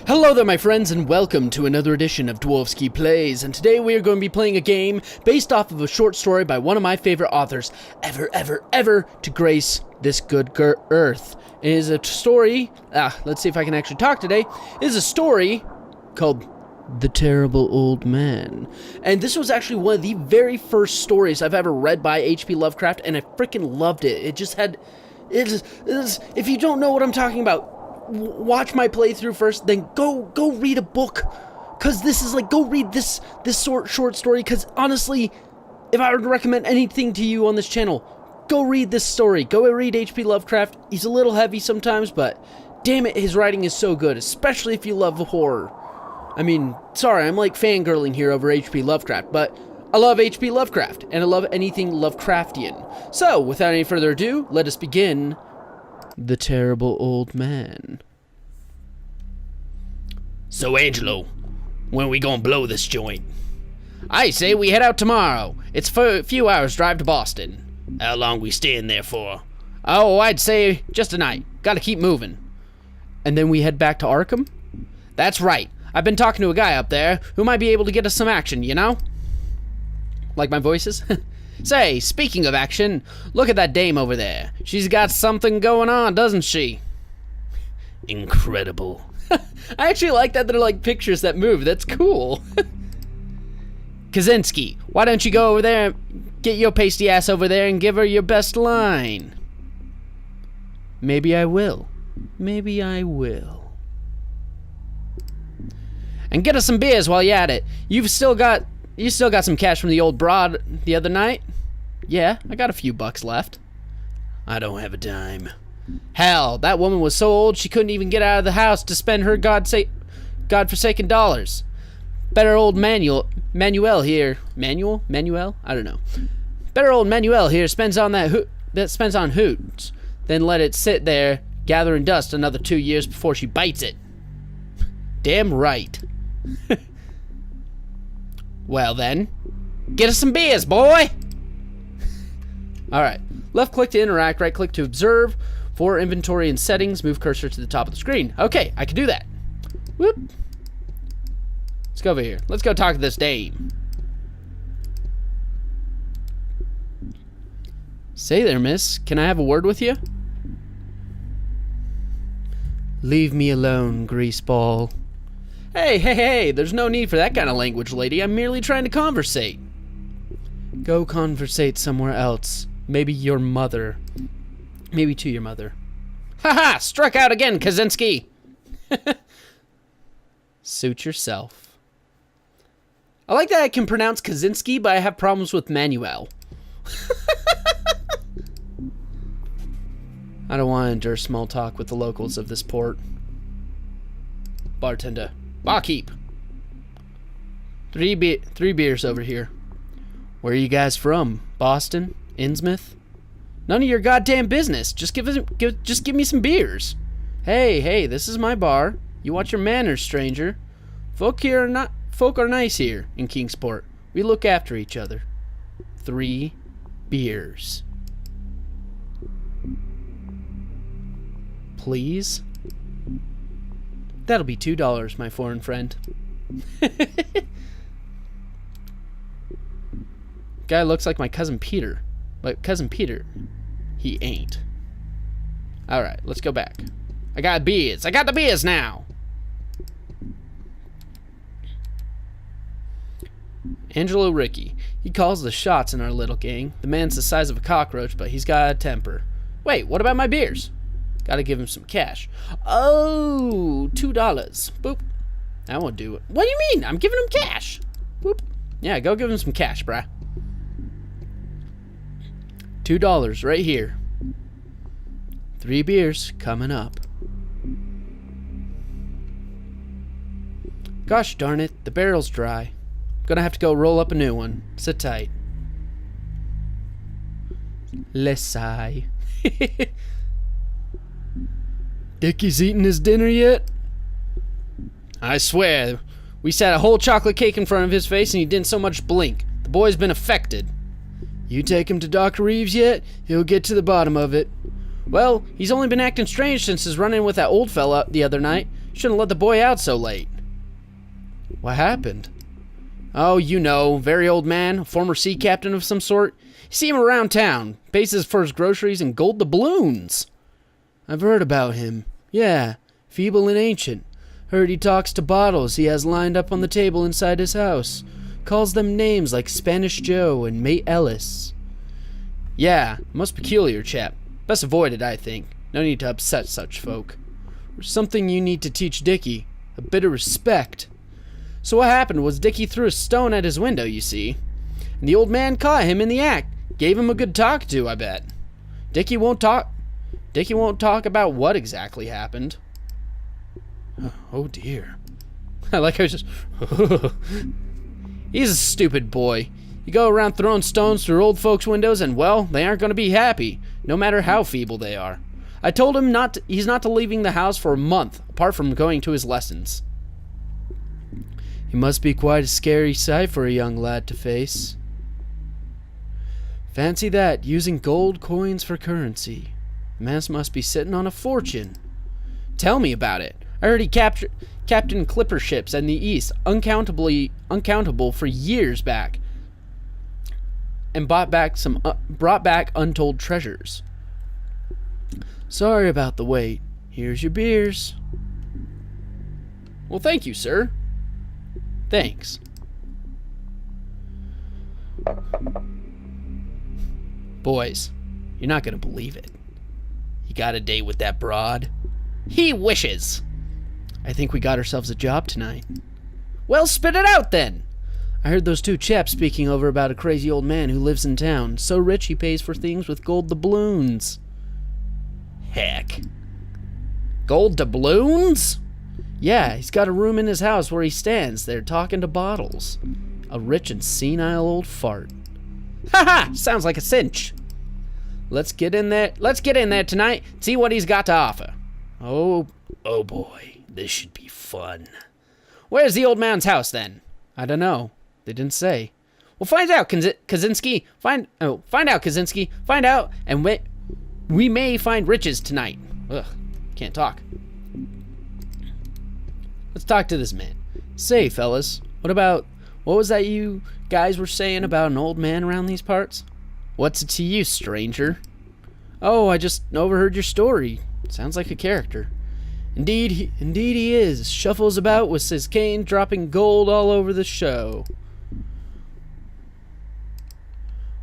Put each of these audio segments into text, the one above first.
Hello there my friends and welcome to another edition of Dwarfsky Plays, and today we are going to be playing a game based off of a short story by one of my favorite authors ever to grace this good earth. It is a story, let's see if I can actually talk today. It is a story called The Terrible Old Man. And this was actually one of the very first stories I've ever read by H.P. Lovecraft, and I freaking loved it. It just had, if you don't know what I'm talking about, watch my playthrough first, then go read a book, because this is like, go read this short story, because honestly, if I were to recommend anything to you on this channel, go read this story. Go read H.P. Lovecraft. He's a little heavy sometimes, but damn it, his writing is so good, especially if you love horror. I mean, sorry, I'm like fangirling here over H.P. Lovecraft, but I love H.P. Lovecraft, and I love anything Lovecraftian. So, without any further ado, let us begin The Terrible Old Man. So, Angelo, when we gonna blow this joint? I say we head out tomorrow. It's a few hours drive to Boston. How long we staying there for? Oh, I'd say just a night. Gotta keep moving. And then we head back to Arkham? That's right. I've been talking to a guy up there who might be able to get us some action, you know? Like my voices? Say, speaking of action, look at that dame over there. She's got something going on, doesn't she? Incredible. I actually like that they're like pictures that move. That's cool. Kaczynski, why don't you go over there, get your pasty ass over there and give her your best line? Maybe I will. Maybe I will. And get us some beers while you're at it. You still got some cash from the old broad the other night? Yeah, I got a few bucks left. I don't have a dime. Hell, that woman was so old she couldn't even get out of the house to spend her godforsaken dollars. Better old Manuel here. Manuel? I don't know. Better old Manuel here spends on hoots, then let it sit there gathering dust another 2 years before she bites it. Damn right. Well then, get us some beers, boy! Alright, left click to interact, right click to observe. For inventory and settings, move cursor to the top of the screen. Okay, I can do that. Whoop. Let's go over here. Let's go talk to this dame. Say there, miss. Can I have a word with you? Leave me alone, greaseball. Hey, there's no need for that kind of language, lady. I'm merely trying to conversate. Go conversate somewhere else. Maybe your mother. Maybe to your mother. Haha! Struck out again, Kaczynski! Suit yourself. I like that I can pronounce Kaczynski, but I have problems with Manuel. I don't want to endure small talk with the locals of this port. Bartender. Barkeep. Three beers over here. Where are you guys from? Boston? Innsmouth? None of your goddamn business. Just give me some beers. Hey, this is my bar. You watch your manners, stranger. Folk are nice here in Kingsport. We look after each other. 3 beers. Please? That'll be $2, my foreign friend. Guy looks like my cousin Peter. But cousin Peter, he ain't. Alright, let's go back. I got beers. I got the beers now. Angelo Ricky. He calls the shots in our little gang. The man's the size of a cockroach, but he's got a temper. Wait, what about my beers? Gotta give him some cash. Oh, $2. Boop. That won't do it. What do you mean? I'm giving him cash. Boop. Yeah, go give him some cash, bruh. $2 right here. 3 beers coming up. Gosh darn it, the barrel's dry. Gonna have to go roll up a new one. Sit tight. Let's sigh. Dickie's eating his dinner yet? I swear, we sat a whole chocolate cake in front of his face and he didn't so much blink. The boy's been affected. You take him to Dr. Reeves yet? He'll get to the bottom of it. Well, he's only been acting strange since his run-in with that old fella the other night. Shouldn't let the boy out so late. What happened? Oh, you know, very old man, former sea captain of some sort. You see him around town, pays for his groceries and gold doubloons. I've heard about him. Yeah, feeble and ancient. Heard he talks to bottles he has lined up on the table inside his house. Calls them names like Spanish Joe and Mate Ellis. Yeah, most peculiar chap. Best avoid it, I think. No need to upset such folk. There's something you need to teach Dickie. A bit of respect. So what happened was Dickie threw a stone at his window, you see. And the old man caught him in the act. Gave him a good talk to, I bet. Dickie won't talk about what exactly happened. Oh dear. I like how he's just... He's a stupid boy. You go around throwing stones through old folks' windows and, well, they aren't going to be happy, no matter how feeble they are. I told him he's not to leaving the house for a month, apart from going to his lessons. He must be quite a scary sight for a young lad to face. Fancy that, using gold coins for currency. The man must be sitting on a fortune. Tell me about it. I heard he captained clipper ships in the East, uncountable for years back, and brought back untold treasures. Sorry about the wait. Here's your beers. Well, thank you, sir. Thanks. Boys, you're not gonna believe it. You got a date with that broad? He wishes. I think we got ourselves a job tonight. Well, spit it out then. I heard those two chaps speaking over about a crazy old man who lives in town. So rich he pays for things with gold doubloons. Heck. Gold doubloons? Yeah, he's got a room in his house where he stands there talking to bottles. A rich and senile old fart. Ha ha! Sounds like a cinch. Let's get in there tonight, see what he's got to offer. Oh boy, this should be fun. Where's the old man's house then? I don't know. They didn't say. Well, find out, Kaczynski. Find out, Kaczynski. Find out, and we may find riches tonight. Ugh, can't talk. Let's talk to this man. Say, fellas, what was that you guys were saying about an old man around these parts? What's it to you, stranger? Oh, I just overheard your story. Sounds like a character. Indeed he is. Shuffles about with his cane, dropping gold all over the show.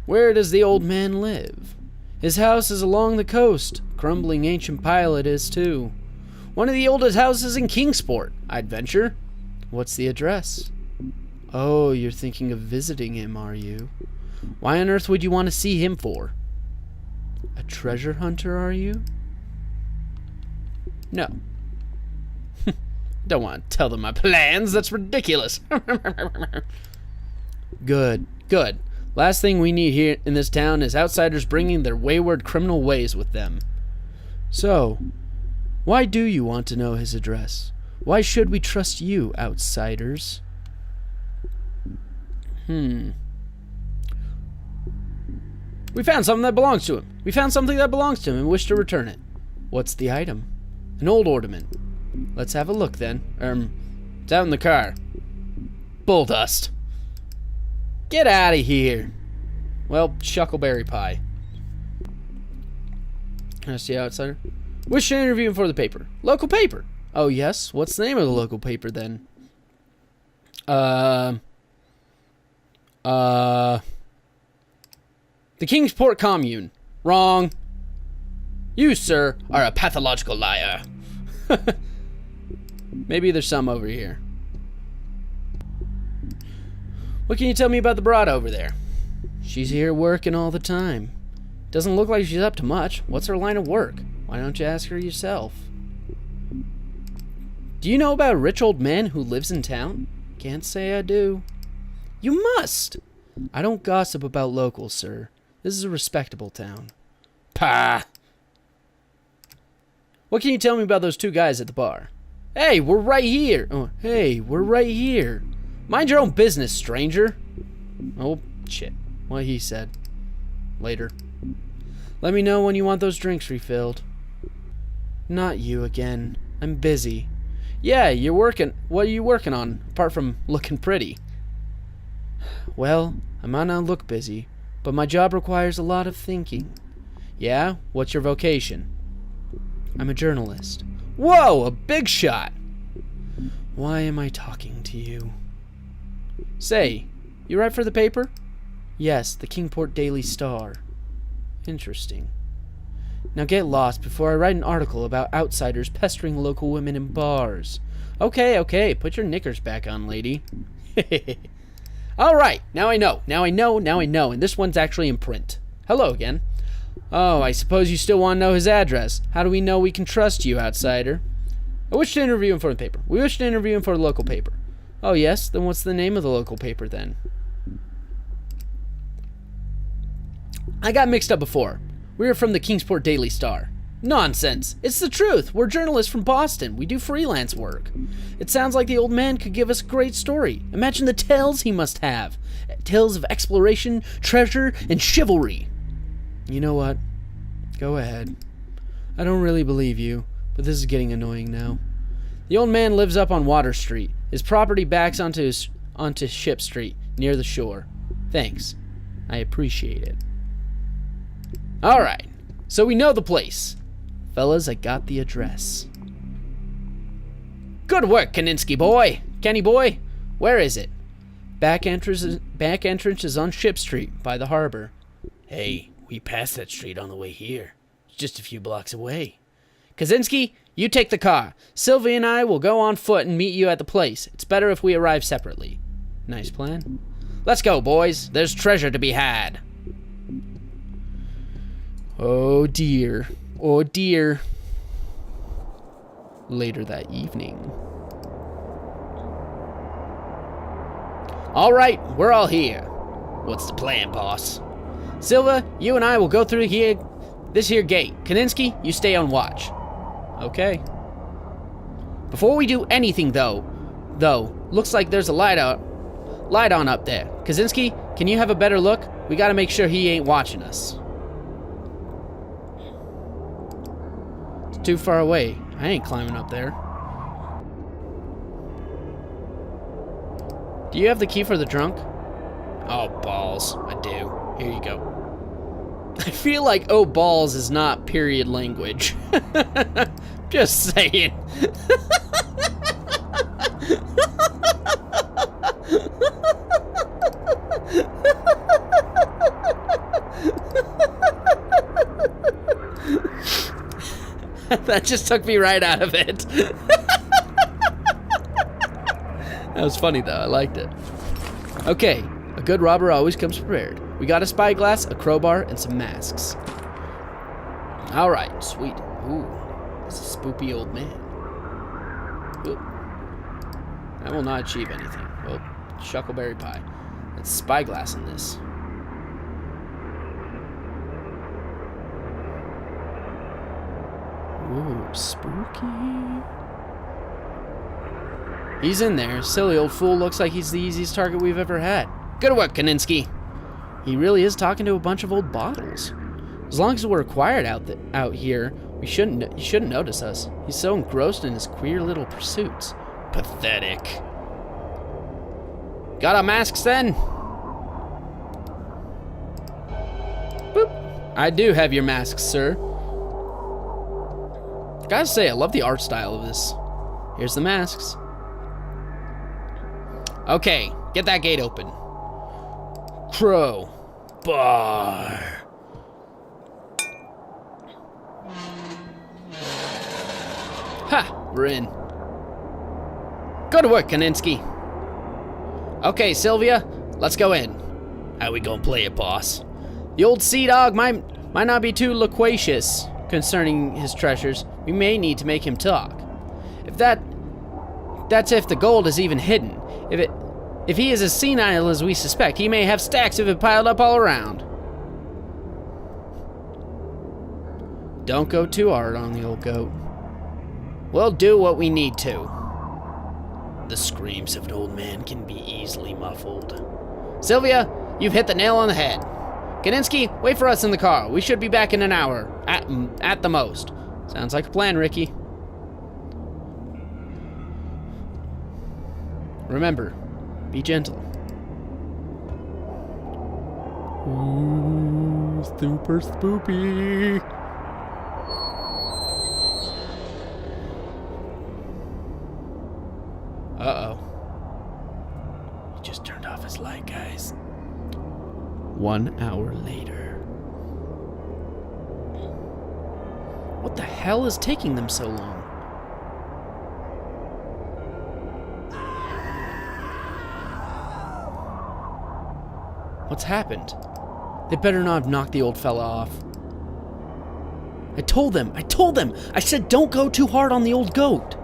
Where does the old man live? His house is along the coast. Crumbling ancient pile it is, too. One of the oldest houses in Kingsport, I'd venture. What's the address? Oh, you're thinking of visiting him, are you? Why on earth would you want to see him for? A treasure hunter, are you? No. Don't want to tell them my plans. That's ridiculous. Good. Last thing we need here in this town is outsiders bringing their wayward criminal ways with them. So, why do you want to know his address? Why should we trust you, outsiders? We found something that belongs to him. And wish to return it. What's the item? An old ornament. Let's have a look then. It's out in the car. Bull dust. Get out of here. Well, Shuckleberry pie. That's the outsider. Wish to interview him for the paper. Local paper. Oh, yes. What's the name of the local paper then? The Kingsport Commune. Wrong. You, sir, are a pathological liar. Maybe there's some over here. What can you tell me about the broad over there? She's here working all the time. Doesn't look like she's up to much. What's her line of work? Why don't you ask her yourself? Do you know about a rich old man who lives in town? Can't say I do. You must. I don't gossip about locals, sir. This is a respectable town. Pah! What can you tell me about those two guys at the bar? Hey, we're right here. Mind your own business, stranger. Oh, shit. What he said. Later. Let me know when you want those drinks refilled. Not you again. I'm busy. Yeah, you're working. What are you working on, apart from looking pretty? Well, I might not look busy, but my job requires a lot of thinking. Yeah? What's your vocation? I'm a journalist. Whoa, a big shot! Why am I talking to you? Say, you write for the paper? Yes, the Kingport Daily Star. Interesting. Now get lost before I write an article about outsiders pestering local women in bars. Okay, put your knickers back on, lady. Alright, now I know, and this one's actually in print. Hello again. Oh, I suppose you still want to know his address. How do we know we can trust you, outsider? I wish to interview him for the paper. We wish to interview him for the local paper. Oh, yes? Then what's the name of the local paper, then? I got mixed up before. We were from the Kingsport Daily Star. Nonsense. It's the truth. We're journalists from Boston. We do freelance work. It sounds like the old man could give us a great story. Imagine the tales he must have. Tales of exploration, treasure, and chivalry. You know what? Go ahead. I don't really believe you, but this is getting annoying now. The old man lives up on Water Street. His property backs onto Ship Street, near the shore. Thanks. I appreciate it. Alright, so we know the place. Fellas, I got the address. Good work, Kaninsky boy. Kenny boy, where is it? Back entrance is on Ship Street, by the harbor. Hey, we passed that street on the way here. It's just a few blocks away. Kaczynski, you take the car. Sylvia and I will go on foot and meet you at the place. It's better if we arrive separately. Nice plan. Let's go, boys. There's treasure to be had. Oh dear. Oh dear. Later that evening. All right, we're all here. What's the plan, boss? Silva, you and I will go through this here gate. Kaninsky, you stay on watch. Okay. Before we do anything, though, looks like there's a light on up there. Kaczynski, can you have a better look? We gotta make sure he ain't watching us. It's too far away. I ain't climbing up there. Do you have the key for the trunk? Oh, balls. I do. Here you go. I feel like oh balls is not period language. Just saying. That just took me right out of it. That was funny though, I liked it. Okay, a good robber always comes prepared. We got a spyglass, a crowbar, and some masks. Alright, sweet. Ooh, it's a spoopy old man. Ooh. That will not achieve anything. Well, shuckleberry pie. Let's spyglass in this. Ooh, spooky. He's in there. Silly old fool looks like he's the easiest target we've ever had. Good work, Kaninsky. He really is talking to a bunch of old bottles. As long as we're quiet out here, he shouldn't notice us. He's so engrossed in his queer little pursuits. Pathetic. Got our masks then? Boop. I do have your masks, sir. Gotta say, I love the art style of this. Here's the masks. Okay, get that gate open. Crow. Bar. Ha! We're in. Good work, Kaninsky. Okay, Sylvia, let's go in. How we gonna play it, boss? The old sea dog might not be too loquacious concerning his treasures. We may need to make him talk. That's if the gold is even hidden. If he is as senile as we suspect, he may have stacks of it piled up all around. Don't go too hard on the old goat. We'll do what we need to. The screams of an old man can be easily muffled. Sylvia, you've hit the nail on the head. Kaninsky, wait for us in the car. We should be back in an hour, at the most. Sounds like a plan, Ricky. Remember, be gentle. Ooh, super spoopy. Uh-oh. He just turned off his light, guys. 1 hour later. What the hell is taking them so long? What's happened? They better not have knocked the old fella off. I told them! I said don't go too hard on the old goat!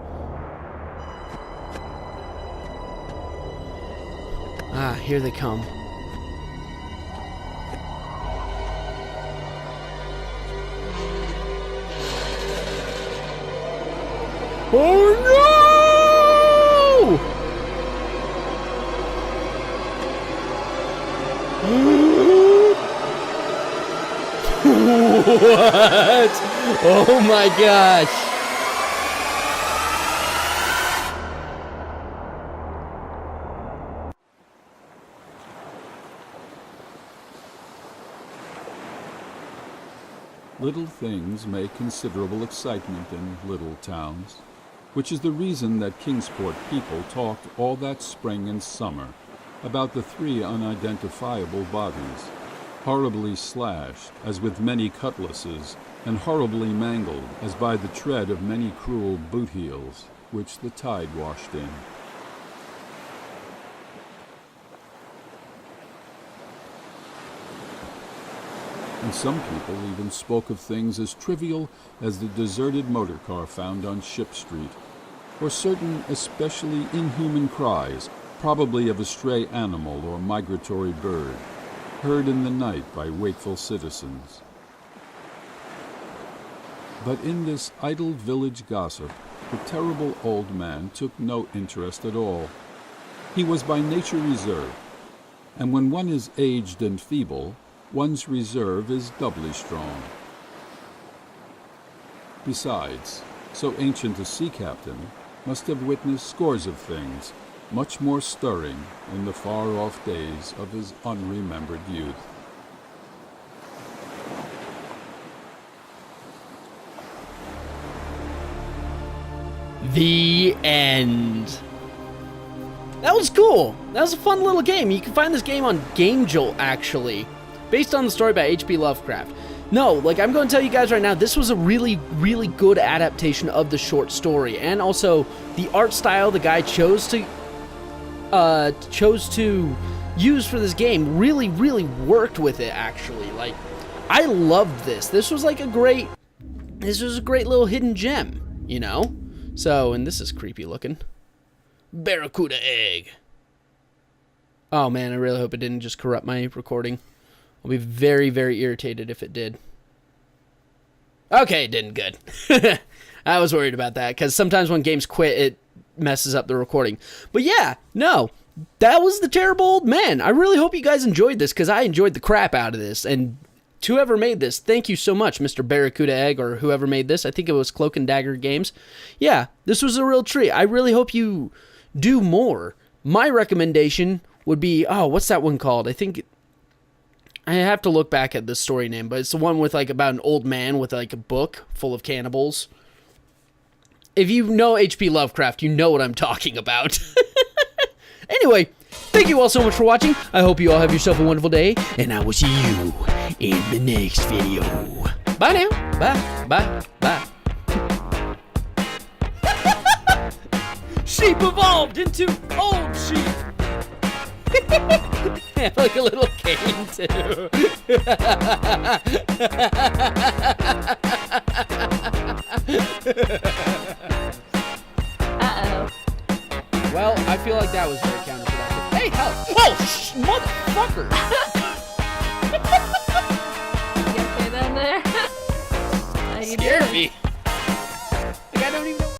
Ah, here they come. Oh no! What? Oh my gosh! Little things make considerable excitement in little towns, which is the reason that Kingsport people talked all that spring and summer about the 3 unidentifiable bodies, horribly slashed as with many cutlasses, and horribly mangled as by the tread of many cruel boot heels, which the tide washed in. And some people even spoke of things as trivial as the deserted motor car found on Ship Street, or certain especially inhuman cries, probably of a stray animal or migratory bird, heard in the night by wakeful citizens. But in this idle village gossip, the terrible old man took no interest at all. He was by nature reserved, and when one is aged and feeble, one's reserve is doubly strong. Besides, so ancient a sea captain must have witnessed scores of things much more stirring in the far-off days of his unremembered youth. The end. That was cool. That was a fun little game. You can find this game on Game Jolt, actually. Based on the story by H.P. Lovecraft. No, like, I'm going to tell you guys right now, this was a really, really good adaptation of the short story. And also, the art style the guy chose to use for this game really, really worked with it, actually. Like, I loved this. This was a great little hidden gem, you know? So, and this is creepy looking. Barracuda egg. Oh man, I really hope it didn't just corrupt my recording. I'll be very, very irritated if it did. Okay, it didn't. Good. I was worried about that, because sometimes when games quit, it messes up the recording. But yeah, no, that was the terrible old man. I really hope you guys enjoyed this, because I enjoyed the crap out of this. And to whoever made this, thank you so much, Mr. Barracuda Egg, or whoever made this. I think it was Cloak and Dagger Games. Yeah, this was a real treat. I really hope you do more. My recommendation would be, oh, what's that one called? I think I have to look back at the story name, but it's the one with about an old man with a book full of cannibals. If you know H.P. Lovecraft, you know what I'm talking about. Anyway, thank you all so much for watching. I hope you all have yourself a wonderful day, and I will see you in the next video. Bye now. Bye. Bye. Bye. Sheep evolved into old sheep. Have a little cane too. Uh-oh. Well, I feel like that was very counterproductive. Hey, help! Oh, motherfucker! You okay down there? How you Scared doing? me.